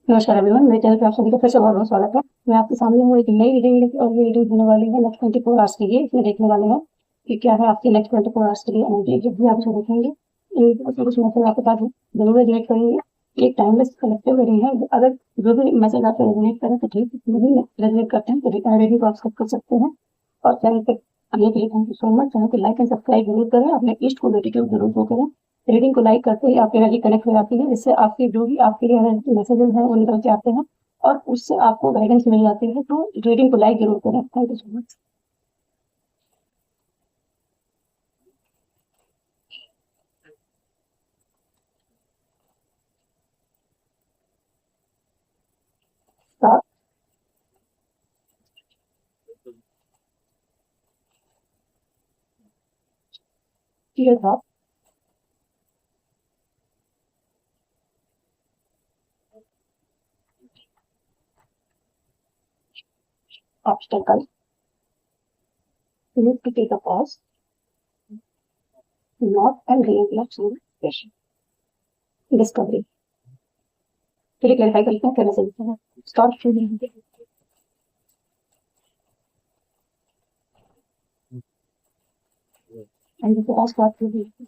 नमस्कार एवरीवन, मेरे चैनल पे आप सभी का फिर से बहुत बहुत स्वागत है। मैं आपके सामने हूँ एक नई वीडियो लेके और ये वीडियो होने वाली है नेक्स्ट 24 आवर्स के लिए। इसमें देखने वाले हैं कि क्या है आपकी नेक्स्ट 24 आवर्स के लिए एनर्जी। जब भी आप इसे देखेंगे उसमें कुछ मैसेज आपके पास जरूर रेजोनेट करेंगे। एक टाइमलेस कलेक्टिव रीडिंग है। अगर जो भी मैसेज आपको रेजोनेट करें तो ठीक, नहीं रेजोनेट करते हैं तो रेडियो को आप स्किप कर सकते हैं। और चैनल पे आने के लिए thank you so much. Channel को लाइक एंड सब्सक्राइब जरूर करें, अपने इष्ट को डेडिकेट जरूर को करें। रीडिंग को लाइक करते ही आपकी एनर्जी कनेक्ट हो जाती है, जिससे आपकी जो भी आपके लिए एनर्जी मैसेजेस हैं वो निकल के आते हैं और उससे आपको गाइडेंस मिल जाती है। तो रीडिंग को लाइक जरूर करें। Thank you so much. Clear था? Obstacle, you need to take a pause, not and reinforce communication. Discovery, चलिए क्लैरिफाई करते हैं क्या मैसेज है। Start feeling and pause, start feeling.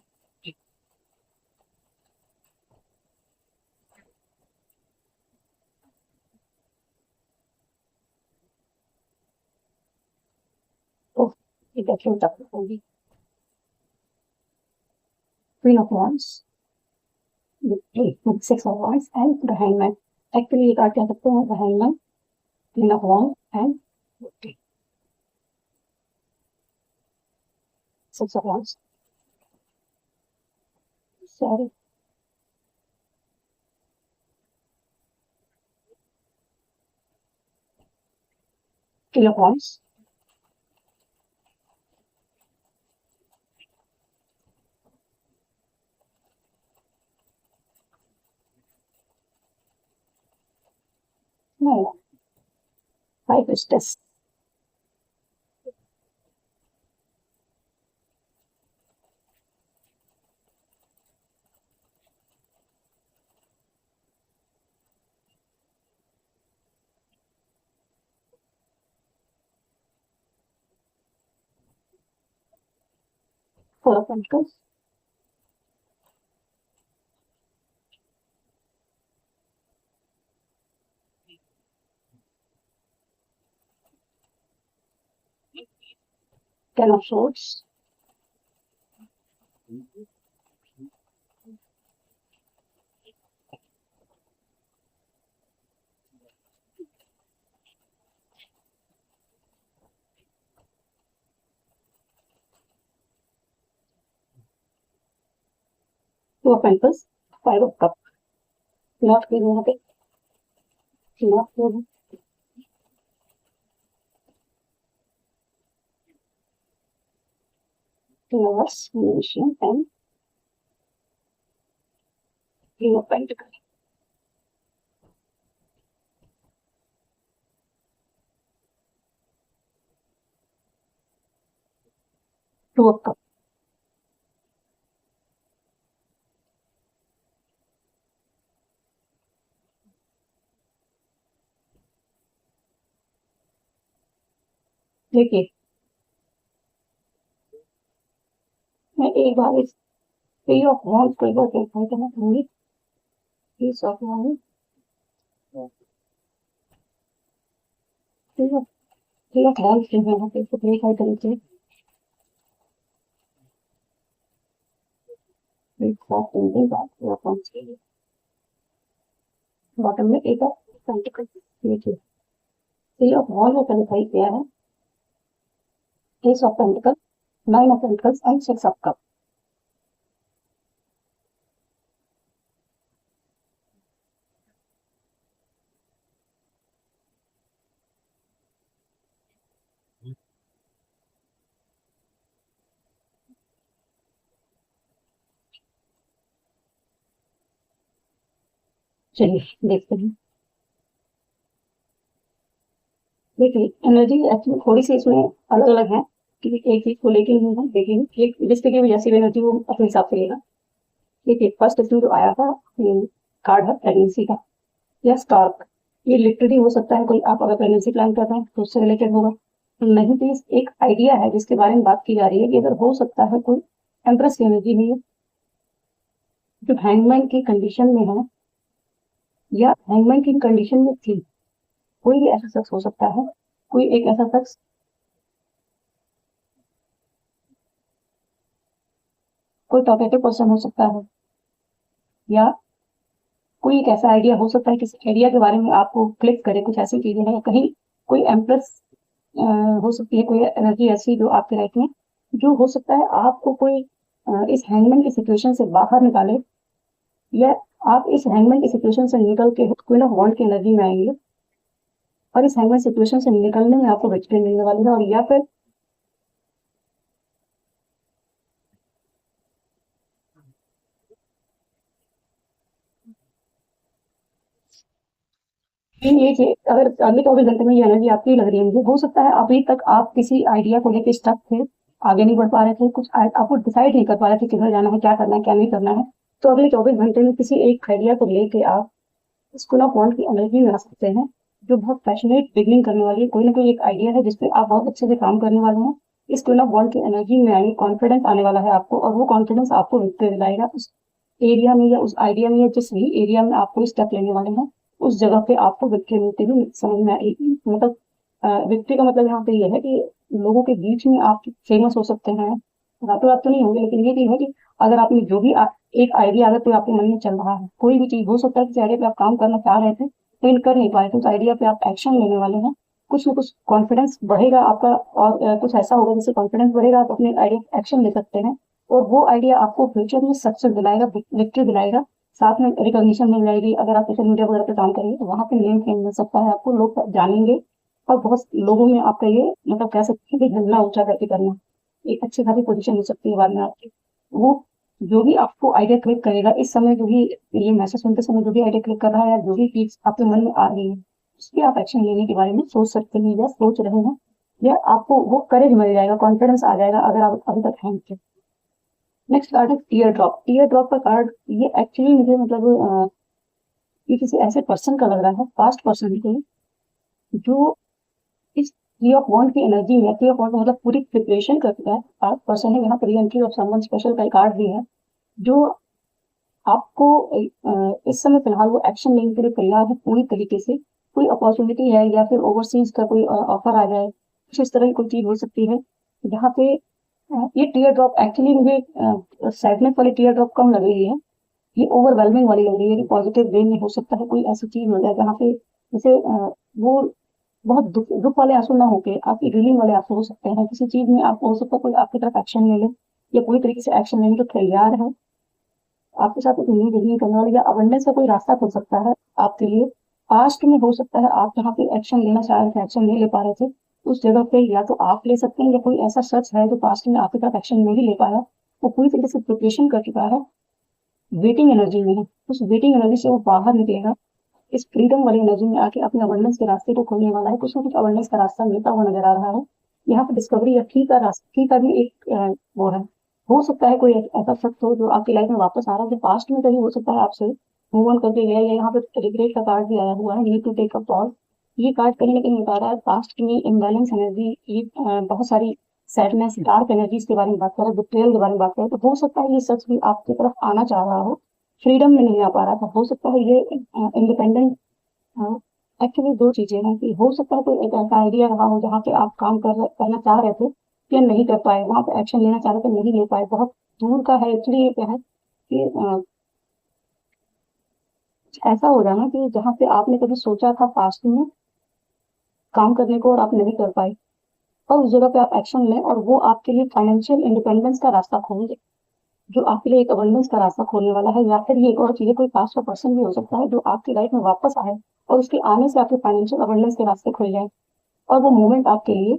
Oh, ये देखिए तक होगी। Queen of wands, with 6 of wands and the hangman. Actually ये कार्ड कह सकते हैं the hangman, queen of wand and 6 of wands। Sorry, queen of wands, नहीं, high priestess, 4 of pentacles, Ten of swords, 2 of pentacles, 5 of cups। Not clear यहाँ पे, not clear. Lovers, magician and king of pentacles। 2 of cups। देखिए, मैं एक बार इस three of wands को एक बार clarify करना चाहूंगी। Piece of wands, three of wands जो है यहाँ पे इसको क्लैरिफाई करनी चाहिए। एक साथ तीन बात थ्री ऑफ wands के लिए बॉटम में एक ऑफ पेंटिकल। देखिए, थ्री ऑफ wands को क्लैरिफाई किया है S of pentacle, 9 of pentacles and 6 of cups। चलिए देखते हैं। देखिए, एनर्जी एक्चुअली थोड़ी सी इसमें अलग अलग है कि एक चीज को लेके नहीं है, लेकिन एक जिसके की जैसी भी एनर्जी वो अपने हिसाब से लेगा। देखिए, फर्स्ट इसमें जो आया था कार्ड है प्रेगनेंसी का। या स्टार्क। ये लिटरली हो सकता है कोई, आप अगर प्रेगनेंसी प्लान कर रहे हैं तो उससे रिलेटेड होगा, नहीं तो एक आइडिया है जिसके बारे में बात की जा रही है कि अगर हो सकता है कोई एम्प्रेस की एनर्जी में जो हैंगमैन की कंडीशन में है या हैंगमैन की कंडीशन में थी, कोई भी ऐसा शख्स हो सकता है, कोई एक ऐसा शख्स कोई टॉकेटिव पर्सन हो सकता है, या कोई एक ऐसा आइडिया हो सकता है, किसी आइडिया के बारे में आपको क्लिक करे, कुछ ऐसी चीजें हैं, कहीं कोई एम्प्रेस हो सकती है, कोई एनर्जी ऐसी जो आपके लाइफ में, जो हो सकता है आपको कोई इस हैंगमैन की सिचुएशन से बाहर निकाले, या आप इस हैंगमैन की सिचुएशन से निकल के क्वीन ऑफ वॉन्ड की एनर्जी में आएंगे और इस हैंगमैन सिचुएशन से निकलने में आपको विक्ट्री मिलने वाली है। और या फिर ये चीज अगर अगले 24 घंटे में ये एनर्जी आपकी लग रही है, मुझे हो सकता है अभी तक आप किसी आइडिया को लेकर स्टक थे, आगे नहीं बढ़ पा रहे थे, कुछ आपको डिसाइड नहीं कर पा रहे थे किधर जाना है, क्या करना है, क्या नहीं करना है। तो अगले 24 घंटे में किसी एक आइडिया को लेके आप स्कूल ऑफ बॉन्ड की एनर्जी में आ सकते हैं, जो बहुत पैशनेट बिगनिंग करने वाली है। कोई ना कोई एक आइडिया है जिसपे आप बहुत अच्छे से काम करने वाले हैं। इस क्वीन ऑफ बॉन्ड की एनर्जी में आएंगे, कॉन्फिडेंस आने वाला है आपको, और वो कॉन्फिडेंस आपको विक्ट्री दिलाएगा उस एरिया में या उस आइडिया में, या जिस भी एरिया में आपको स्टेप लेने वाले हैं उस जगह पे आपको विक्ट्री मिलती हुई समझ में आएगी। मतलब विक्ट्री का मतलब यहाँ पे ये है कि लोगों के बीच में आप फेमस हो सकते हैं, रातों रात तो नहीं होंगे, लेकिन ये चीज है कि अगर आपने जो भी एक आइडिया अगर कोई आपके मन में चल रहा है, कोई भी चीज हो सकता है, किसी आइडिया पे आप काम करना चाह रहे थे लेकिन कर नहीं पाए थे, उस आइडिया पे आप एक्शन लेने वाले हैं, कुछ ना कुछ कॉन्फिडेंस बढ़ेगा आपका, और कुछ ऐसा होगा जिससे कॉन्फिडेंस बढ़ेगा, आप अपने आइडिया पे एक्शन ले सकते हैं, और वो आइडिया आपको फ्यूचर में सक्सेस दिलाएगा, विक्ट्री दिलाएगा, साथ में रिकॉग्निशन मिल जाएगी। अगर आप सोशल मीडिया वगैरह पे काम करेंगे तो वहां पे नेम फेम मिल सकता है आपको, लोग जानेंगे, और बहुत लोगों में आपका ये मतलब कह सकते हैं कि झंडा ऊंचा करके करना, एक अच्छी खासी पोजीशन हो सकती है बाद में आपकी। वो जो भी आपको आइडिया क्लिक करेगा इस समय, जो भी ये मैसेज सुनते समय जो भी आइडिया क्लिक कर रहा है, या जो भी चीज आपके मन में आ रही है, उस पर आप एक्शन लेने के बारे में सोच सकते हैं या सोच रहे हैं, या आपको वो करेज मिल जाएगा, कॉन्फिडेंस आ जाएगा अगर आप अभी तक हैं तो। नेक्स्ट कार्ड है टीयर ड्रॉप। टीयर ड्रॉप का कार्ड ये एक्चुअली मुझे मतलब ये किसी ऐसे पर्सन का लग रहा है, पास्ट पर्सन के, जो इस थ्री ऑफ वॉन्ड की एनर्जी में, थ्री ऑफ वॉन्ड मतलब पूरी प्रिपरेशन कर चुका है, पास्ट पर्सन है। यहाँ पर एंट्री ऑफ समवन स्पेशल का कार्ड भी है, जो आपको इस समय फिलहाल वो एक्शन लेने के लिए तैयार है पूरी तरीके से। कोई अपॉर्चुनिटी है या फिर ओवरसीज का कोई ऑफर आ जाए, कुछ इस तरह की कोई चीज हो सकती है जहाँ पे ये टीयर ड्रॉप एक्चुअली मुझे सैडनेस वाली टीयर ड्रॉप कम लग रही है, ये ओवरवेलमिंग वाली लग रही है कि पॉजिटिव वे में हो सकता है कोई ऐसी चीज हो जाए जहाँ पे जैसे वो बहुत दुख दुख वाले आंसू ना होके आपकी रीलिंग वाले आंसू हो सकते हैं, किसी चीज में आपको हो सकता है कोई आपकी तरफ एक्शन ले ले, या पूरी तरीके से एक्शन लेने को तैयार है, आपके साथ एक उम्मीद नहीं करने वाली, या अबंडेंस का कोई रास्ता खुल सकता है आपके लिए। पास्ट में हो सकता है आप जहाँ पे एक्शन लेना चाह रहे थे, एक्शन नहीं ले पा रहे थे, उस जगह पे या तो आप ले सकते हैं, या कोई ऐसा शख्स है जो पास्ट में आपकी तरफ एक्शन नहीं ले पाया, वो पूरी तरीके से प्रिपरेशन कर चुका है, वेटिंग एनर्जी में है, उस वेटिंग एनर्जी से वो बाहर निकलेगा, इस फ्रीडम वाली एनर्जी में आके अपने अबंडेंस के रास्ते को खोलने वाला है, कुछ ना कुछ अबंडेंस का रास्ता मिलता हुआ नजर आ रहा है। यहाँ पे डिस्कवरी या ठीक का रास्ता, ठीक का भी एक वो है। हो सकता है कोई ऐसा शख्स हो जो आपकी लाइफ में वापस आ रहा है, जो पास्ट में कहीं हो सकता है आपसे मूव ऑन करके गया, या यहाँ पे रिग्रेट का कार्ड भी आया हुआ है, need to take a pause. ये कार्ड कहीं ना कहीं बता रहा है पास्ट में इम्बैलेंस एनर्जी, ये बहुत सारी सैडनेस, डार्क एनर्जीज के बारे में बात कर रहा है, बिट्रेयल के बारे में बात कर रहा है। तो हो सकता है ये शख्स भी आपकी तरफ आना चाह रहा हो, फ्रीडम में नहीं आ पा रहा था, हो सकता है ये इंडिपेंडेंट। एक्चुअली दो चीजें हैं कि हो सकता है कोई एक ऐसा आइडिया रहा हो जहाँ पे आप काम करना चाह रहे थे या नहीं कर पाए, वहां पे एक्शन लेना चाह रहे थे नहीं ले पाए, बहुत दूर का है। एक्चुअली ये क्या है कि ऐसा हो जाना कि जहाँ पे आपने कभी सोचा था पास्ट में काम करने को और आप नहीं कर पाए, और उस जगह पे आप एक्शन लें और वो आपके लिए फाइनेंशियल इंडिपेंडेंस का रास्ता खोल दे, जो आपके लिए एक अबंडेंस का रास्ता खोलने वाला है। या फिर ये एक और चीज है, कोई पास्ट का पर्सन भी हो सकता है जो आपकी लाइफ में वापस आए और उसके आने से आपके फाइनेंशियल अबंडेंस के रास्ते खुल जाए, और वो मोमेंट आपके लिए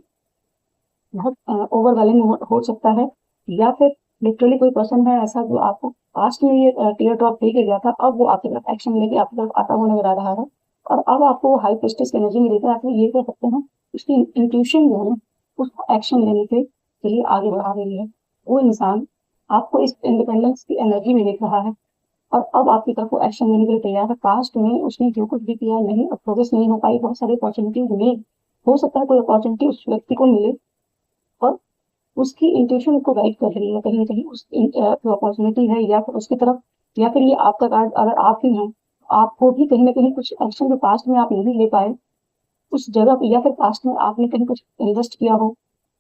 बहुत ओवरवेलमिंग हो सकता है। या फिर लिटरली कोई पर्सन है ऐसा जो आपको पास्ट में ये टीयर ड्रॉप दे के गया था, अब वो आपकी तरफ एक्शन लेके आपकी तरफ आता हुआ नजर आ रहा है, और अब आपको वो हाई प्रेस्टिज की एनर्जी में देता है। आप ये कह सकते हैं उसकी इंट्यूशन जो है ना, उसको एक्शन लेने के लिए आगे बढ़ा रही है। वो इंसान आपको इस इंडिपेंडेंस की एनर्जी में देख रहा है, और अब आपकी तरफ वो एक्शन लेने के लिए तैयार है। पास्ट में उसने जो कुछ भी किया नहीं, अब प्रोग्रेस नहीं हो पाई, बहुत सारी अपॉर्चुनिटीज मिली, हो सकता है कोई अपॉर्चुनिटी उस व्यक्ति को मिले और उसकी इंट्यूशन को गाइड कर रही है कहीं ना कहीं उस जो अपॉर्चुनिटी है, या फिर उसकी तरफ, या फिर ये आपका कार्ड अगर आप ही हैं, आपको भी कहीं ना कहीं कुछ एक्शन जो पास्ट में आप नहीं ले पाए उस जगह पे, या फिर पास्ट में आपने कहीं कुछ इन्वेस्ट किया हो,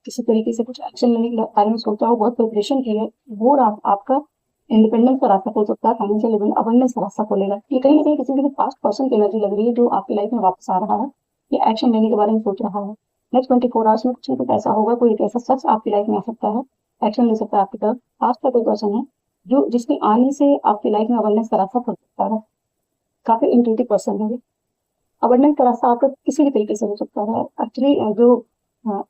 किसी तरीके से कुछ एक्शन लेने के बारे में सोचा हो, बहुत प्रिपरेशन की है, वो आपका इंडिपेंडेंस का रास्ता खोल सकता है, फाइनेंशियल अबंडेंस का रास्ता खोलेगा। ये कहीं ना कहीं किसी किसी पास्ट पर्सन की एनर्जी लग रही है जो आपकी लाइफ में वापस आ रहा है, या एक्शन लेने के बारे में सोच रहा है। नेक्स्ट 24 आवर्स में कुछ ना कुछ ऐसा होगा, कोई एक ऐसा शख्स आपकी लाइफ में आ सकता है, एक्शन ले सकता है आपकी तरफ। पास्ट का कोई पर्सन है जो जिसके आने से आपकी लाइफ में अबंडेंस का रास्ता खुल सकता है। काफी इंट्यूटिव पर्सन है। अबंडेंस का रास्ता आपका किसी भी तरीके से हो सकता है। एक्चुअली जो अ,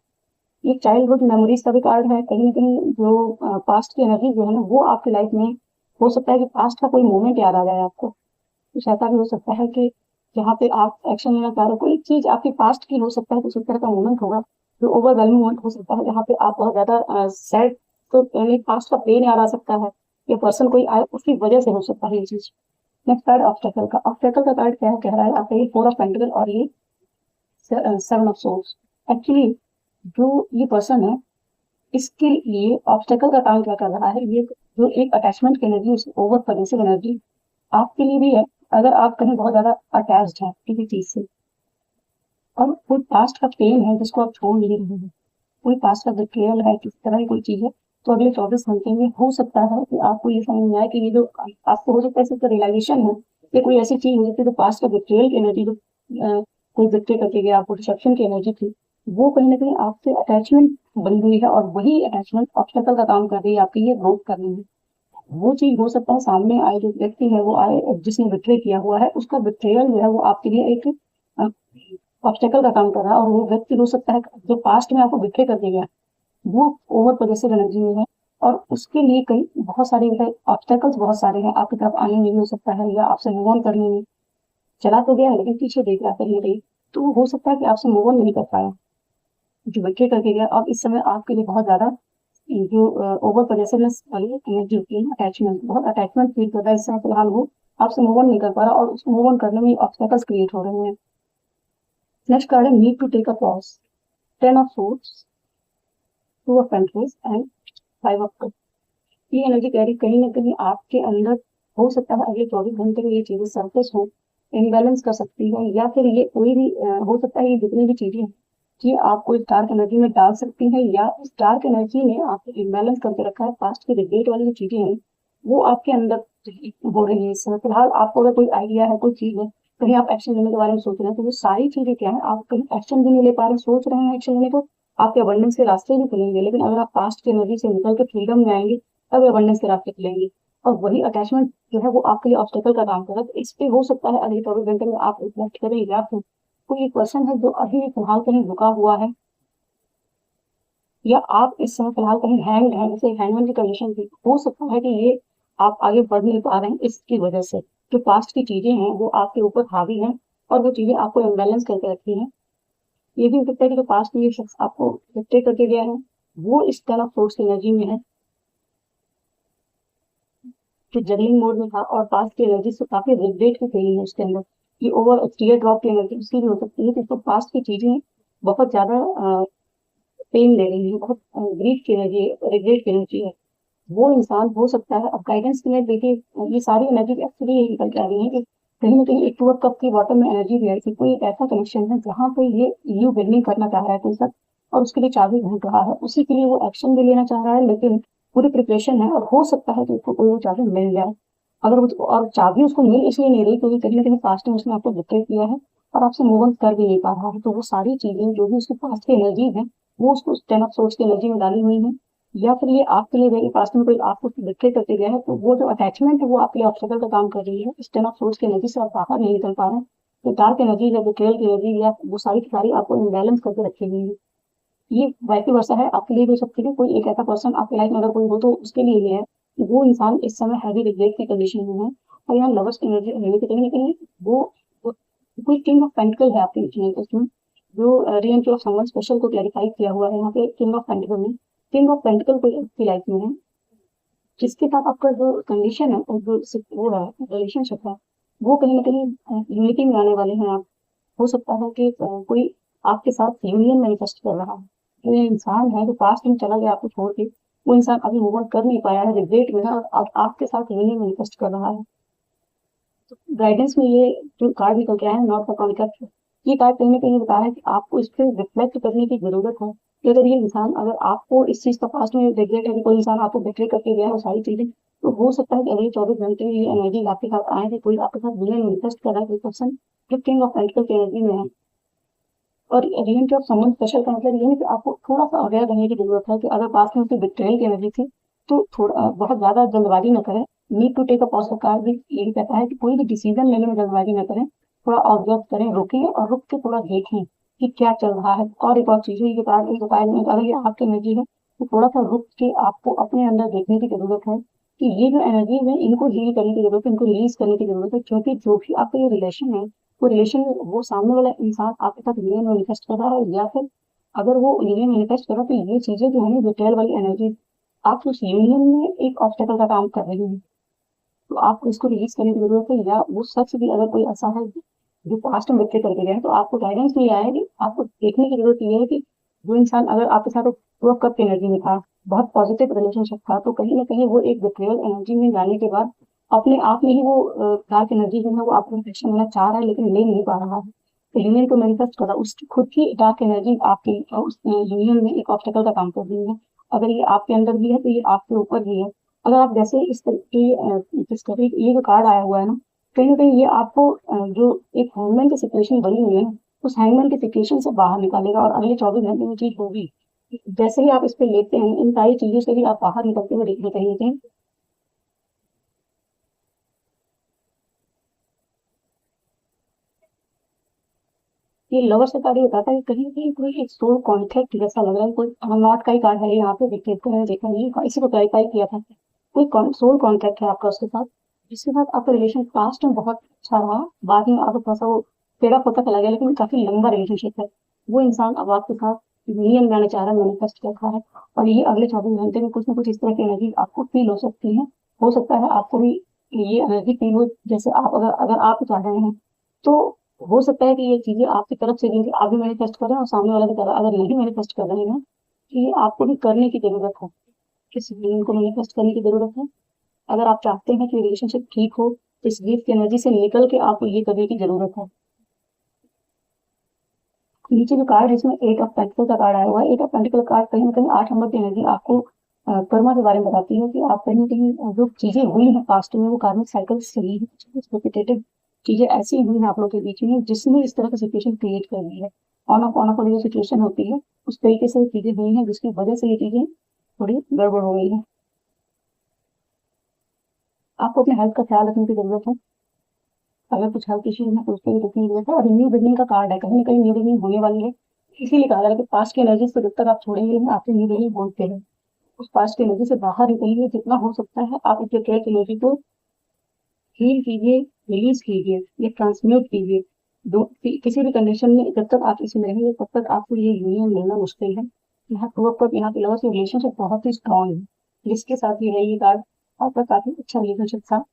ये चाइल्डहुड मेमोरीज का भी कार्ड है, कहीं ना कहीं जो पास्ट की एनर्जी जो है ना वो आपकी लाइफ में, हो सकता है कि पास्ट का कोई मोमेंट याद आ जाए आपको। कुछ ऐसा भी हो सकता है कि जहाँ पे आप एक्शन लेना चाह रहे हो, कोई चीज आपकी पास्ट की हो सकता है, कुछ इस तरह का मोमेंट होगा जो ओवरवेलमिंग मोमेंट हो सकता है, जहाँ पे आप बहुत ज्यादा सैड, तो पास्ट का पेन याद आ सकता है, या पर्सन कोई आए उसकी वजह से हो सकता है ये चीज। नेक्स्ट कार्ड ऑब्स्टेकल का। ऑब्स्टेकल का कार्ड क्या कह रहा है आपका, ये 4 ऑफ पेंटिकल और ये 7 ऑफ सोर्स। एक्चुअली जो ये पर्सन है, इसके लिए ऑब्स्टेकल का काम क्या कर रहा है, ये जो एक अटैचमेंट की एनर्जी, ओवर पॉजिटिव एनर्जी आपके लिए भी है। अगर आप कहीं बहुत ज्यादा अटैच्ड हैं किसी चीज से, और कोई पास्ट का पेन है जिसको आप छोड़ नहीं रहे हैं, कोई पास्ट का बिट्रेयल है, किस तरह की कोई चीज है, तो अगले 24 घंटे में हो सकता है कि आपको ये समझ में आए कि ये जो आपको हो सकता है सिर्फ रियलाइजेशन है, ये कोई ऐसी चीज हो सकती है जो पास्ट का बिट्रेयल की एनर्जी, जो कोई बिट्रे करके गया, आपको डिसेप्शन की एनर्जी थी, वो कहीं ना कहीं आपसे अटैचमेंट बन गई है, और वही अटैचमेंट ऑब्स्टेकल का काम कर रही है आपकी ये ग्रोथ करने में। वो चीज हो सकता है सामने आए जो व्यक्ति है वो आए जिसने बिट्रे किया हुआ है, उसका बिट्रेयल जो है वो आपके लिए एक ऑब्स्टेकल का काम कर रहा है, और वो व्यक्ति हो सकता है जो पास्ट में आपको बिट्रे करके गया, वो ओवर पॉजिटिव एनर्जी में है, और उसके लिए कई बहुत सारे ऑब्स्टेकल्स बहुत सारे हैं आपकी तरफ आने में भी हो सकता है, या आपसे मूव ऑन करने में। चला तो गया है लेकिन पीछे देख रहा है कहीं ना कहीं, तो हो सकता है कि आपसे मूव ऑन नहीं कर पाया जो बिट्रे करके गया। अब इस समय आपके लिए बहुत ज्यादा जो ओवर पॉजिटिवनेस वाली एनर्जी होती है, अटैचमेंट, बहुत अटैचमेंट फील कर रहा है इस समय फिलहाल, वो आपसे मूव ऑन नहीं कर पा रहा, और उस मूव ऑन करने में ऑब्स्टेकल्स क्रिएट हो रहे हैं। नेक्स्ट कार्ड है need to take a pause. 10 of swords, 2 of pentacles and 5 of cup. ये एनर्जी कह रही कहीं ना कहीं आपके अंदर हो सकता है अगले 24 घंटे में ये चीजें सरफेस हो, इनबैलेंस कर सकती है, या फिर ये कोई भी हो सकता है ये जितनी भी चीजें हैं ये आपको इस डार्क एनर्जी में डाल सकती है, या इस डार्क एनर्जी ने आपको इम्बैलेंस करके रखा है। पास्ट की रिग्रेट वाली जो चीजें हैं वो आपके अंदर हो रही है इस समय फिलहाल। आपको अगर कोई आइडिया है, कोई चीज है, कहीं आप एक्शन लेने के बारे में सोच रहे हैं, तो वो सारी चीजें क्या है, आप कहीं एक्शन भी नहीं ले पा रहे, सोच रहे हैं एक्शन लेने को, आपके अबंडेंस के रास्ते भी खुलेंगे, लेकिन अगर आप पास्ट की एनर्जी से निकल के फ्रीडम में आएंगे तब अबंडेंस के रास्ते खुलेंगे। और वही अटैचमेंट जो है वो आपके लिए ऑब्स्टेकल का काम कर रहा है, तो इस पे हो सकता है अगले 24 घंटे में आप रिफ्लेक्ट करें, या फिर कोई एक पर्सन है जो अभी भी फिलहाल कहीं रुका हुआ है, या आप इस समय फिलहाल कहीं हैंग हैं, जैसे हैंगमैन की कंडीशन थी, हो सकता है कि ये आप आगे बढ़ नहीं पा रहे हैं इसकी वजह से, जो पास्ट की चीजें हैं वो आपके ऊपर हावी हैं, और वो चीजें आपको इम्बैलेंस करके रखी हैं। ये भी हो सकता है कि जो पास्ट में ये शख्स आपको बिट्रे करके गया है वो इस तरह फोर्स की एनर्जी में है, जो जगलिंग मोड में था, और पास्ट की एनर्जी से काफी रिग्रेट की फीलिंग है उसके अंदर, ये ओवर टीयर ड्रॉप की एनर्जी उसकी भी हो सकती है, कि तो पास्ट की चीजें बहुत ज्यादा पेन ले रही है, बहुत ग्रीफ की एनर्जी, रिग्रेट की एनर्जी है। वो इंसान हो सकता है, अब गाइडेंस के लिए देखिए ये सारी एनर्जी एक्चुअली यही निकल के आ रही है कि कहीं ना कहीं एक 2 कप की बॉटम में एनर्जी भी आई थी, कोई एक ऐसा कनेक्शन है जहाँ पे ये न्यू बिगनिंग करना चाह रहा है कोई सब, और उसके लिए चाबी ढूंढ रहा है, उसी के लिए वो एक्शन भी लेना चाह रहा है, लेकिन पूरी प्रिपरेशन है, और हो सकता है कि उसको कोई वो चाबी मिल जाए। अगर वो, और चाबी उसको मिल इसलिए नहीं रही क्योंकि कहीं ना कहीं पास्ट में उसने आपको बिट्रे किया है और आपसे मूव ऑन कर भी नहीं पा रहा है, तो वो सारी चीजें जो भी उसके पास्ट की एनर्जी है वो उसको 10 ऑफ सोर्स की एनर्जी में डाली हुई है, या फिर ये आपके लिए गई पास्ट में कोई आपको बिट्रे करके गया है, तो वो जो अटैचमेंट है वो आपके लिए ऑब्स्टेकल का काम कर रही है। इस 10 ऑफ सोर्स की एनर्जी से आप बाहर नहीं निकल पा रहे हैं, तो डार्क एनर्जी या बिट्रेयल की एनर्जी या वो सारी की सारी आपको इम्बैलेंस करके रखी हुई है। ये वाइस वर्सा है आपके लिए भी हो सकती है, कोई एक ऐसा पर्सन आपकी लाइफ में अगर कोई हो तो उसके लिए ये है कि वो इंसान इस समय हैवी रिग्रेट की कंडीशन में है, और यहाँ लवर्स की एनर्जी कहीं ना कहीं वो कोई किंग ऑफ पेंटिकल है आपके इसमें, जो रीएंट्री ऑफ समवन स्पेशल को क्लैरिफाई किया हुआ है यहाँ पे किंग ऑफ पेंटिकल में। किंग ऑफ पेंटिकल कोई आपकी लाइफ में है, जिसके साथ आपका जो कंडीशन है और जो वो है रिलेशनशिप है, वो कहीं ना कहीं यूनिटी में आने वाले हैं आप। हो सकता है कि कोई आपके साथ यूनियन मैनिफेस्ट कर रहा है। जो ये इंसान है जो पास्ट में चला गया आपको छोड़ के, वो इंसान अभी मूव ऑन कर नहीं पाया है, रिग्रेट में है, और अब आपके साथ यूनियन मैनिफेस्ट कर रहा है। गाइडेंस में ये जो कार्ड निकल के आया है, नॉट द कॉन्टेक्ट, ये कार्ड कहीं ना कहीं बता रहा है कि आपको इस पर रिफ्लेक्ट करने की जरूरत है कि अगर ये इंसान, अगर आपको इस चीज का पास्ट में रिग्रेट है कि कोई इंसान आपको बिट्रे करके गया है, वो सारी चीजें, तो हो सकता है कि अगले 24 घंटे में ये एनर्जी आपके साथ आए कि कोई आपके साथ यूनियन मैनिफेस्ट कर रहा है, कोई पर्सन जो किंग ऑफ पेंटिकल की एनर्जी में है। और रियलिटी ऑफ समवन स्पेशल का मतलब ये है कि आपको थोड़ा सा अवेयर रहने की जरूरत है कि अगर पास में उसकी बिट्रेयल की एनर्जी थी, तो थोड़ा बहुत ज्यादा जल्दबाजी न करें। Need to take a pause card भी यही कहता है कि कोई भी डिसीजन लेने में जल्दबाजी न करें, थोड़ा ऑब्जर्व करें, रुकें और रुक के थोड़ा देखें कि क्या चल रहा है। और एक और चीज है, ये कार्ड एक बताया नहीं, अगर ये आपकी एनर्जी है तो थोड़ा सा रुक के आपको अपने अंदर देखने की जरूरत है कि ये जो एनर्जी है इनको हील करने की जरूरत है, इनको रिलीज करने की जरूरत है। क्योंकि जो भी आपका ये रिलेशन है, वो रिलेशन, वो सामने वाला इंसान आपके साथ यूनियन मैनिफेस्ट कर रहा है, या फिर अगर वो यूनियन मैनिफेस्ट कर रहा है तो ये चीजें जो है विट्रेल वाली एनर्जी आप उस यूनियन में एक ऑब्स्टेकल का काम कर रही है, तो आपको इसको रिलीज करने की जरूरत है। या वो शख्स भी अगर कोई ऐसा है जो पास्ट में बिट्रे करके गया है, तो आपको गाइडेंस में आया है कि आपको देखने की जरूरत ये है कि वो इंसान अगर आपके साथ वर्क कप एनर्जी में था, बहुत पॉजिटिव रिलेशनशिप था, तो कहीं ना कहीं वो एक बिट्रेयल एनर्जी में जाने के बाद अपने आप में ही वो डार्क एनर्जी जो है वो आपको इन्फेक्शन होना चाह रहा है लेकिन ले नहीं पा रहा है। तो यूनियन को मैनिफेस्ट कर रहा है, उसकी खुद की डार्क एनर्जी आपकी उस यूनियन में एक ऑब्स्टेकल का काम कर रही है। अगर ये आपके अंदर भी है तो ये आपके ऊपर भी है। अगर आप जैसे इस तरीके डिस्कवरी, ये जो कार्ड आया हुआ है ना, कहीं ना कहीं ये आपको जो एक हैंगमैन की सिचुएशन बनी हुई है ना, उस हैंगमैन की सिचुएशन से बाहर निकालेगा और अगले 24 घंटे में चीज होगी। जैसे ही आप इस पे लेते हैं, इन सारी चीजों से भी आप बाहर निकलते हुए देखने कहीं कहीं। ये लवर से कार्ड ये बताता है कि कहीं ना कहीं कोई एक सोल कॉन्ट्रैक्ट जैसा लग रहा है। कोई नॉट का ही कार्ड है यहाँ पे, विक्रेता है, देखा नहीं, इसी को क्लैरिफाई किया था। कोई सोल कॉन्ट्रैक्ट है आपका उसके साथ, जिसके साथ आपका रिलेशन पास्ट में बहुत अच्छा रहा, बाद में आपको थोड़ा सा वो टेढ़ा होता चला गया, लेकिन काफी लंबा रिलेशनशिप है। वो इंसान अब आपके साथ यूनियन बनाना चाह रहा है, मैनिफेस्ट कर रहा है। और ये अगले 24 घंटे में कुछ ना कुछ इस तरह की एनर्जी आपको फील हो सकती है। हो सकता है आपको भी ये एनर्जी फील हो, जैसे आप अगर अगर आप चाह रहे हैं तो हो सकता है कि ये चीजें आपकी तरफ से भी आप भी मैनिफेस्ट कर रहे हैं और सामने वाला भी कर रहा है। अगर नहीं मैनिफेस्ट कर रहे हैं तो ये आपको भी करने की जरूरत है, किसी ड्रीम को मैनिफेस्ट करने की जरूरत है। अगर आप चाहते हैं कि रिलेशनशिप ठीक हो तो इस गिफ्ट की एनर्जी से निकल के आपको ये करने की जरूरत है। नीचे जो कार्ड है इसमें 8 ऑफ पेंटिकल का कार्ड आया हुआ है। 8 ऑफ पेंटिकल कार्ड कहीं ना कहीं 8 नंबर की एनर्जी आपको कर्मा के बारे में बताती है कि आप कहीं ना कहीं जो चीजें हुई हैं पास्ट में, वो कार्मिक साइकिल चली है, कुछ रिपीटेटिव चीजें ऐसी हुई हैं आप लोगों के बीच में जिसने इस तरह की सिचुएशन क्रिएट कर दी है। ऑन ऑफ वाली जो सिचुएशन होती है उस तरीके से चीजें हुई हैं जिसकी वजह से ये चीजें थोड़ी गड़बड़ हो गई है। आपको अपने हेल्थ का ख्याल रखने की जरूरत है। अगर कुछ हेल्थ इश्यूज है तो उसके भी देखने की जरूरत है। और न्यू बिगनिंग का कार्ड है, कहीं ना कहीं न्यू बिगनिंग होने वाली है। इसीलिए कहा जा रहा है कि पास्ट की एनर्जी से जब तक आप छोड़ेंगे नहीं, आपसे न्यू बिगनिंग बोलते हैं। उस पास्ट की एनर्जी से बाहर निकलिए, जितना हो सकता है आप अपने ट्रेड एनर्जी को हील कीजिए, रिलीज कीजिए, ये ट्रांसम्यूट कीजिए। किसी भी कंडीशन में जब तक आप इसमें रहेंगे तब तक आपको ये यूनियन मिलना मुश्किल है। यहाँ प्रूव पर यहाँ पे लगा रिलेशनशिप बहुत ही स्ट्रांग है, जिसके साथ ये है ये कार्ड, आपका काफी अच्छा रिलेशनशिप था।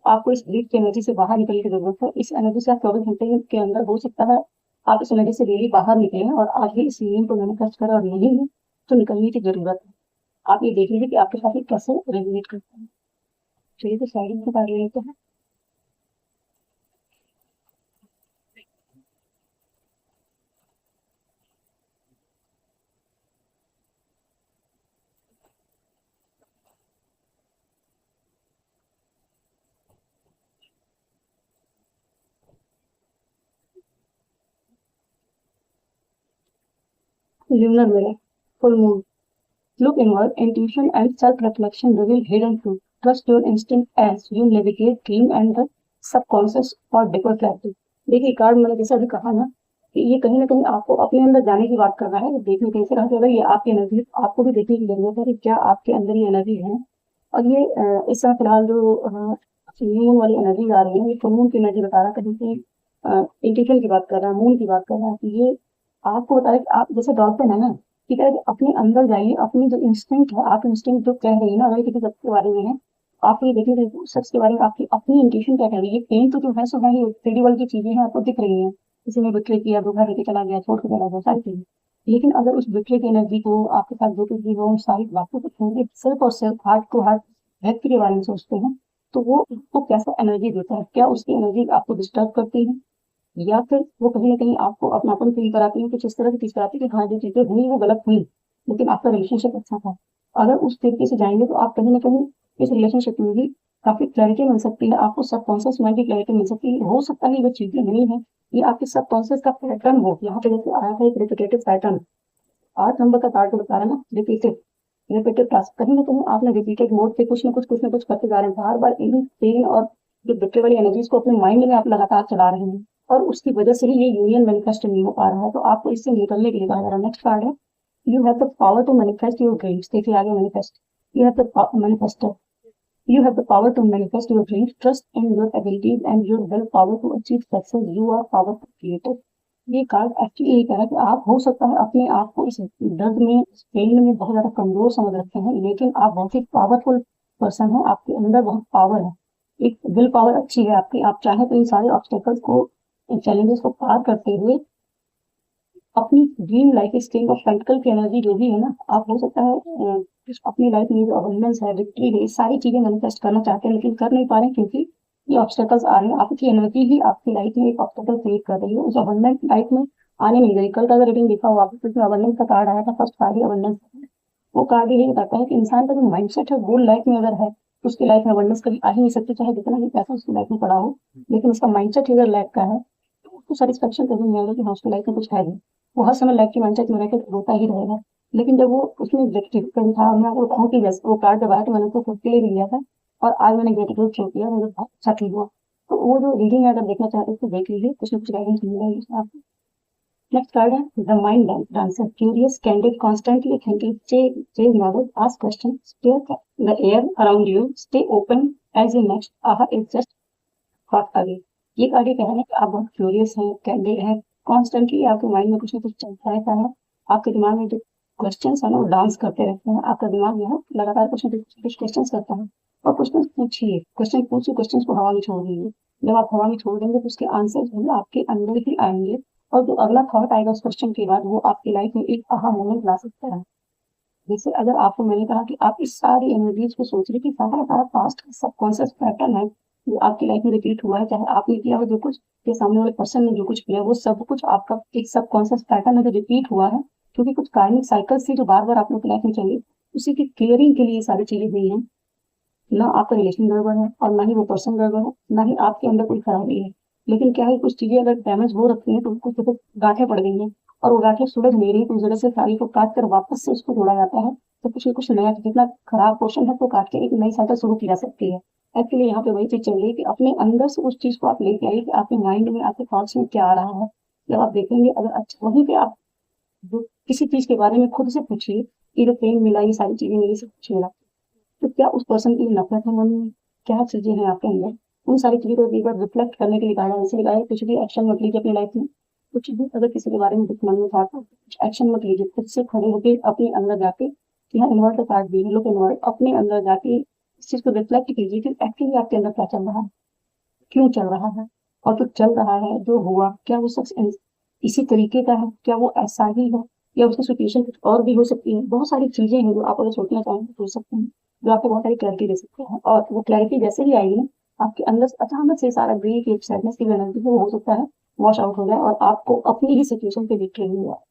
आपको इस लीड की एनर्जी से बाहर निकलने की जरूरत है। इस एनर्जी से आप 24 घंटे के अंदर हो सकता है आप इस एनर्जी से डेली बाहर निकले और आगे इस यूनियन को मैनिफेस्ट करें, और नहीं है तो निकलने की जरूरत है। आप ये देख लीजिए कि आपके साथ ये कैसे रेजोनेट करता है। चलिए तो साइड में कर लेते हैं। Lunar mirror, full moon. Look inward, intuition and self-reflection reveal hidden truth. Trust your instinct as you navigate dream and the subconscious or deeper clarity. देखिए कार्ड मैंने जैसा भी कहा ना कि ये कहीं ना कहीं आपको अपने अंदर जाने की बात कर रहा है, देखने कहीं से रहा चल रहा है, ये आपकी एनर्जी आपको भी देखने की जरूरत है कि क्या आपके अंदर ये एनर्जी है। और ये इस समय फिलहाल जो मून वाली एनर्जी आ रही है, ये फुल मून की एनर्जी बता रहा है, कहीं कहीं इंट्यूशन की बात कर रहा है, मून की बात कर रहा है। कि ये आपको बता रहा है कि आप जैसे डॉल्फिन है ना, ठीक है, अपने अंदर जाइए, अपनी जो इंस्टिंक्ट है, आप इंस्टिंक्ट जो कह रही है ना, अगर किसी शख्स के बारे में है, आप ये देखिए कि उस शख्स के बारे में आपकी अपनी इंट्यूशन क्या कह रही है। पेन तो जो है सो है ही, 3D वर्ल्ड की चीजें हैं, आपको दिख रही हैं, किसी ने बिट्रे किया, धोखा देके चला गया, छोड़ के चला गया, सारी चीजें। लेकिन अगर उस बिट्रे की एनर्जी को, आपके साथ जो कुछ भी हो, उन सारी बातों को छोड़ के सिर्फ और सिर्फ हार्ट टू हार्ट व्यक्ति के बारे में सोचते हैं, तो वो आपको कैसा एनर्जी देता है? क्या उसकी एनर्जी आपको डिस्टर्ब करती है, या फिर वो कहीं ना कहीं आपको अपनापन फील कराती है, कुछ इस तरह की चीज कराती है कि हाँ, जो चीजें हुई वो गलत हुई, लेकिन आपका रिलेशनशिप अच्छा था। अगर उस तरीके से जाएंगे तो आप कहीं ना कहीं इस रिलेशनशिप में भी काफी क्लैरिटी मिल सकती है, आपको सबकॉन्शियस माइंड की क्लैरिटी मिल सकती है। हो सकता है ये चीजें नहीं है, ये आपके सबकॉन्शियस का पैटर्न हो। यहाँ पे जैसे आया था एक रिपीटेटिव पैटर्न, 8 नंबर का कार्ड जो बता रहा है ना, रिपीटेड रिपीटेड टास्क, कहीं ना कहीं आपने रिपीटेड मोड पे कुछ ना कुछ करते जा रहे हैं, बार बार इन पेन और जो बिटरे वाली एनर्जीज को अपने माइंड में आप लगातार चला रहे हैं, और उसकी वजह से ही ये यूनियन मैनिफेस्ट नहीं हो पा रहा है। तो आपको इससे निकलने के लिए कहा जा रहा है। नेक्स्ट कार्ड है, you have the power to manifest your dreams. देखिए आगे manifest, you have the manifester, you have the power to manifest your dreams. Trust in your abilities and your willpower to achieve success. You are powerful creator. ये card actually यही कह रहा है कि आप हो सकता है अपने आप को इस दर्द में, इस पेन में बहुत ज्यादा कमजोर समझ रखते हैं, लेकिन आप बहुत ही पावरफुल पर्सन हैं, आपके अंदर बहुत पावर है, एक विल पावर अच्छी है आपकी। आप चाहे तो इन सारे ऑब्स्टेकल्स को, इन चैलेंजेस को पार करते हुए अपनी dream life stage of pentacle की एनर्जी जो भी है ना, आप हो सकता है अपनी लाइफ में जो अबंडेंस है, विक्ट्री है, ये सारी चीजें मैनिफेस्ट करना चाहते हैं, लेकिन कर नहीं पा रहे क्योंकि ये ऑब्स्टेकल्स आ रहे हैं। आपकी एनर्जी ही आपकी लाइफ में एक ऑब्स्टेकल क्रिएट कर रही है, उस अबंडेंस लाइफ में आने नहीं रही। कल का अगर रीडिंग देखा हुआ आपको, अबंडेंस का कार्ड आया था, फर्स्ट कार्ड ही अबंडेंस। वो कार्ड यही बताता है कि इंसान का जो माइंडसेट है वो लाइफ में अगर है तो उसकी लाइफ में अबंडेंस कभी आ ही नहीं सकती, चाहे जितना भी पैसा उसकी लाइफ में पड़ा हो। लेकिन उसका माइंडसेट अगर लाइफ का है तो उसको सेटिस्फेक्शन कभी नहीं आएगा कि हाँ उसकी लाइफ में कुछ है नहीं। वो हर समय लाइफ की माइंडसेट में रहकर रोता ही रहेगा। लेकिन जब वो उसमें ग्रेटिट्यूड था, मैं आपको बताऊँ कि जैसे वो कार्ड जब आया तो मैंने उसको खुद के लिए भी लिया था, और आज मैंने ग्रेटिट्यूड शो किया, मुझे बहुत अच्छा फील हुआ। तो वो जो रीडिंग है अगर देखना चाहते हो तो देख लीजिए, कुछ ना कुछ गाइडेंस मिल जाएगी उसमें आपको। नेक्स्ट कार्ड है the mind dancer, curious, candid, constantly thinking, change knowledge, ask questions, stare the air around you, stay open as your next aha is just thought away। ये कार्ड ये कह रहा है कि आप बहुत क्यूरियस हैं, कैंडिड हैं, कॉन्स्टेंटली आपके माइंड में कुछ ना कुछ चलता रहता है, आपके दिमाग में जो क्वेश्चंस है ना वो डांस करते रहते हैं, आपका दिमाग जो है लगातार कुछ ना कुछ क्वेश्चंस करता है। और क्वेश्चन पूछिए, क्वेश्चन पूछिए, क्वेश्चन को हवा में छोड़ दीजिए। जब आप हवा में छोड़ देंगे तो उसके आंसर जो है आपके अंदर ही आएंगे, और जो अगला थॉट आएगा उस क्वेश्चन के बाद वो आपकी लाइफ में एक आहा मोमेंट ला सकता है। जैसे अगर आपको मैंने कहा कि आप इस सारी एनर्जीज को सोच रहे कि सारा सारा पास्ट का सबकॉन्शियस पैटर्न है जो आपकी लाइफ में रिपीट हुआ है, चाहे आपने किया हो जो कुछ, या सामने वाले पर्सन ने जो कुछ किया, वो सब कुछ आपका एक सबकॉन्शियस पैटर्न है जो रिपीट हुआ है, क्योंकि कुछ कार्मिक साइकिल्स थी जो बार बार आप लोग की लाइफ में चली, उसी की क्लियरिंग के लिए सारी चीजें हुई हैं। ना आपका रिलेशन गड़बड़ है और ना ही वो पर्सन गड़बड़ है, ना ही आपके अंदर कोई खराबी है। लेकिन क्या है, कुछ चीजें अगर डैमेज हो रखी हैं तो कुछ जैसे गांठें पड़ गई हैं और वो गांठें सुलझ नहीं रही, तो उस वजह से साड़ी को काट कर वापस से उसको जोड़ा जाता है। तो कुछ न कुछ नया, जितना खराब पोर्शन है तो काट के एक नई साइकिल शुरू की जा सकती है। एक्चुअली यहाँ पे वही चीज चल रही है कि अपने अंदर से उस चीज को आप लेके आइए कि आपके माइंड में, आपके थॉट्स में क्या आ रहा है। जब आप देखेंगे, अगर अच्छा वहीं पे आप जो किसी चीज के बारे में खुद से पूछिए कि जो पेन मिला, ये सारी चीजें मिली, सब कुछ मिला, तो क्या उस पर्सन की नफरत है मन में, क्या चीजें हैं आपके अंदर, उन सारी चीजों को एक बार रिफ्लेक्ट करने के लिए कहा, जैसे कहा है कुछ भी एक्शन मत लीजिए अपनी लाइफ में। कुछ भी अगर किसी के बारे में दुख मन में था तो कुछ एक्शन मत लीजिए, खुद से खड़े होकर अपने अंदर जाके, यहाँ इन्वर्ट का कार्ड भी है, लोग इन्वर्ट, अपने अंदर जाके इस चीज को रिफ्लेक्ट कीजिए कि एक्चुअली आपके अंदर क्या चल रहा है, क्यों चल रहा है, और जो चल रहा है, जो हुआ, क्या वो शख्स इसी तरीके का है, क्या वो ऐसा ही है, या उसकी सिचुएशन कुछ और भी हो सकती है। बहुत सारी चीजें हैं जो आप अगर सोचना चाहें तो सोच सकते हैं, जो आपको बहुत सारी क्लैरिटी दे सकते हैं। और वो क्लैरिटी जैसे ही आएगी ना, आपके अंदर से अचानक से सारा ग्रीफ, एक सैडनेस की एनर्जी वो हो सकता है वॉश आउट हो जाए और आपको अपनी ही सिचुएशन पे विक्ट्री मिल जाए।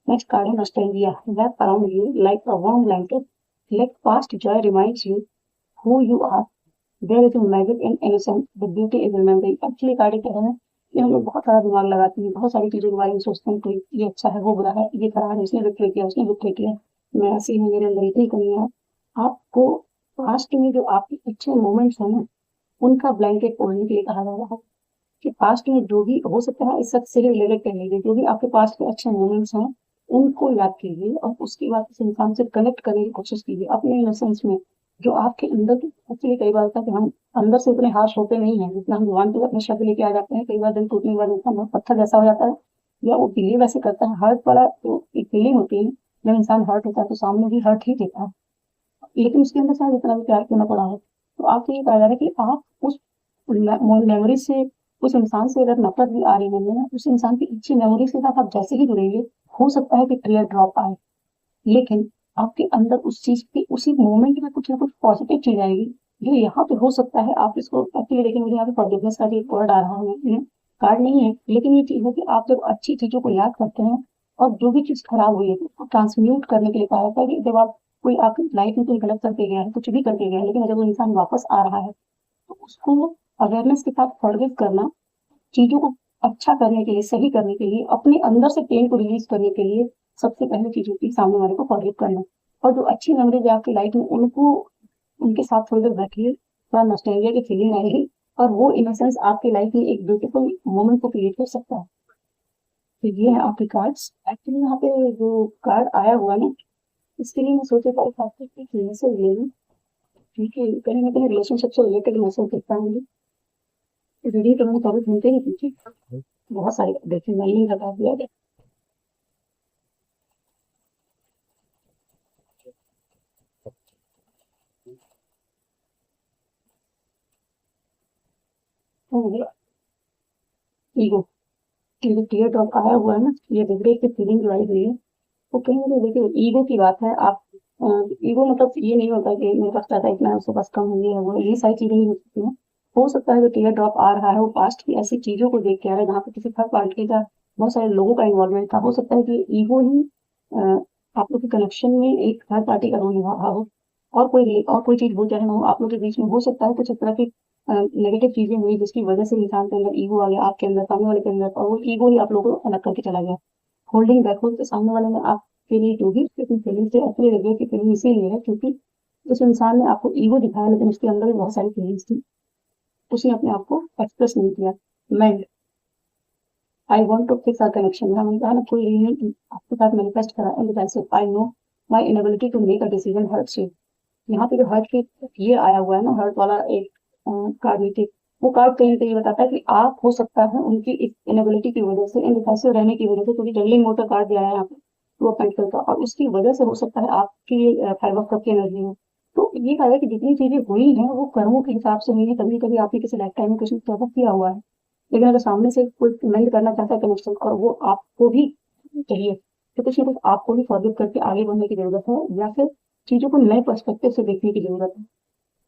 नेक्स्ट कार्ड है nostalgia, wrap around you like a warm blanket, let past joy reminds you who you are, there is a magic in innocence, the beauty is remembering। Actually card कह रहे हैं कि हम लोग बहुत सारा दिमाग लगाते हैं, बहुत सारी चीजों के बारे में सोचते हैं कि ये अच्छा है, वो बुरा है, ये खराब है, इसने विक्ट्री किया, उसने विक्ट्री किया, मैं ऐसी हूँ, मेरे अंदर इतनी कमी है। आपको पास्ट में जो आपके अच्छे मोमेंट्स हैं ना, उनका ब्लैंकेट ओढ़ने के लिए कहा जा रहा है कि पास्ट में जो भी हो सकता है, इस सब से रिलेटेड कर लीजिए, जो भी आपके पास के अच्छे मोमेंट्स हैं उनको याद कीजिए और उसके बाद उस इंसान से कनेक्ट करने की कोशिश कीजिए अपने इनोसेंस में, जो आपके अंदर की। एक्चुअली कई बार होता है कि हम अंदर से उतने हार्श होते नहीं हैं, जितना हम जुबान पे अपने शब्द लेके आ जाते हैं, कई बार दिल टूटने के बाद इंसान बहुत पत्थर जैसा हो जाता है, या वो बिलीव ऐसे करता है। हार्ट वाला जो एक फीलिंग होती है जब इंसान हर्ट होता है तो सामने भी हर्ट ही देता है, लेकिन उसके अंदर शायद इतना भी प्यार क्यों ना पड़ा हो। तो आपको ये कहा जा रहा है कि आप उस मेमोरी से, उस इंसान से अगर नफरत भी आ रही नहीं है, उस इंसान की अच्छी मेमोरी के साथ आप जैसे ही जुड़ेंगे, हो सकता है कि टीयर ड्रॉप आए, लेकिन आपके अंदर उस चीज की उसी मोमेंट में कुछ ना कुछ पॉजिटिव चीज आएगी, जो यहाँ पे हो सकता है आप इसको एक्चुअली देखिए, मुझे यहाँ पे फॉरगिवनेस का भी एक वर्ड आ रहा है, कार्ड नहीं है, लेकिन ये चीज है कि आप जब अच्छी चीजों को याद करते हैं और जो भी चीज खराब हुई है उसको ट्रांसम्यूट करने के लिए कहा जाता है कि जब आप कोई आपकी लाइफ में कोई गलत करके गया है, कुछ भी करके गया है, लेकिन जब वो इंसान वापस आ रहा है तो उसको अवेयरनेस के साथ फॉरगिव करना, चीजों को अच्छा करने के लिए, सही करने के लिए, अपने अंदर से पेन को रिलीज करने के लिए सबसे पहले चीज होती है सामने वाले को फॉरगिव करना। और जो अच्छी मेमोरीज है आपकी लाइफ में, उनको उनके साथ थोड़ी देर बैठिए, थोड़ा नॉस्टैल्जिया की फीलिंग आएगी, और वो इनोसेंस आपकी लाइफ में एक ब्यूटीफुल मोमेंट को क्रिएट कर सकता है। तो ये है आपके कार्ड्स। एक्चुअली यहाँ पे जो कार्ड आया हुआ है ना, इसके लिए मैं सोचा था एक आपको एक मैसेज ले लूँ, क्योंकि कहीं ना कहीं रिलेशनशिप से रिलेटेड मैसेज देखता हूँ मुझे। रीडिंग तो मैंने कभी सुनते ही थी, बहुत सारी देखी, मैंने ही लगा दिया। ईगो, ये जो टीयर ड्रॉप आया हुआ है ना, ये रिग्रेट की फीलिंग जो आई हुई है, वो कहीं ना कहीं देखिए ईगो की बात है। आप ईगो मतलब ये नहीं होता कि मेरे पास पैसा इतना है, उसके पास कम है, ये है वो है, ये सारी चीजें नहीं हो सकती हैं। हो सकता है जो टीयर ड्रॉप आ रहा है वो पास्ट की ऐसी चीजों को देख के आ रहा है जहाँ पे किसी थर्ड पार्टी का, बहुत सारे लोगों का इन्वॉल्वमेंट था। हो सकता है कि ईगो ही आप लोग के कनेक्शन में एक थर्ड पार्टी का रोल निभा रहा हो, और कोई चीज हो चाहे ना हो, आप लोग के बीच में हो सकता है कुछ इस तरह की नेगेटिव चीजें हुई जिसकी वजह से इंसान के अंदर ईगो आ गया, आपके अंदर, सामने वाले के अंदर, और वो ईगो ही आप लोगों को अलग करके चला गया। होल्डिंग बैक हो तो सामने वाले ने आपके लिए जो भी फीलिंग्स थे, एक्चुअली रिग्रेट की फीलिंग इसीलिए है क्योंकि उस इंसान ने आपको ईगो दिखाया, लेकिन उसके अंदर भी बहुत सारी फीलिंग्स थी, उसने अपने आप को एक्सप्रेस नहीं किया। मैं I want to fix our connection, मैंने कहा ना कोई रीजन आपके साथ मैनिफेस्ट करा and that's it, I know my inability to make a decision hurts you. यहाँ पे जो हर्ट के ये आया हुआ है ना, हर्ट वाला एक कार्ड नीचे, वो कार्ड कहीं ना कहीं बताता है कि आप हो सकता है उनकी इस इनएबिलिटी की वजह से, इनडिफेंसिव रहने की वजह से, क्योंकि जंगलिंग मोड का कार्ड दिया है यहाँ पे, तो वो पेंटिकल का, और उसकी वजह से हो सकता है आपकी फाइव ऑफ कप की एनर्जी हो। तो ये कहा है कि जितनी चीजें हुई हैं वो कर्मों के हिसाब से हुई है, कभी कभी आपने किसी लाइफ टाइम में कुछ तो किया हुआ है, लेकिन अगर सामने से कोई मेंड करना चाहता है कनेक्शन और वो आपको भी चाहिए, तो कुछ ना कुछ आपको भी फॉरगिव करके आगे बढ़ने की जरूरत है, या फिर चीजों को नए पर्सपेक्टिव से देखने की जरूरत है।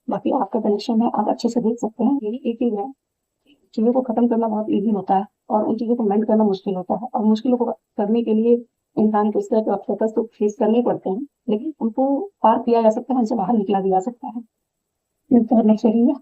बाकी आपका कनेक्शन है, आप अच्छे से देख सकते हैं, यही एक चीज है। चीजों को खत्म करना बहुत ईजी होता है और उन चीजों को मेंड करना मुश्किल होता है, और मुश्किलों को करने के लिए इंसान को इस तरह के ऑब्स्टेकल्स तो फेस करने पड़ते हैं, लेकिन उनको पार किया जा सकता है, उनसे बाहर निकला भी जा सकता है। मिलते हैं नेक्स्ट वीडियो में।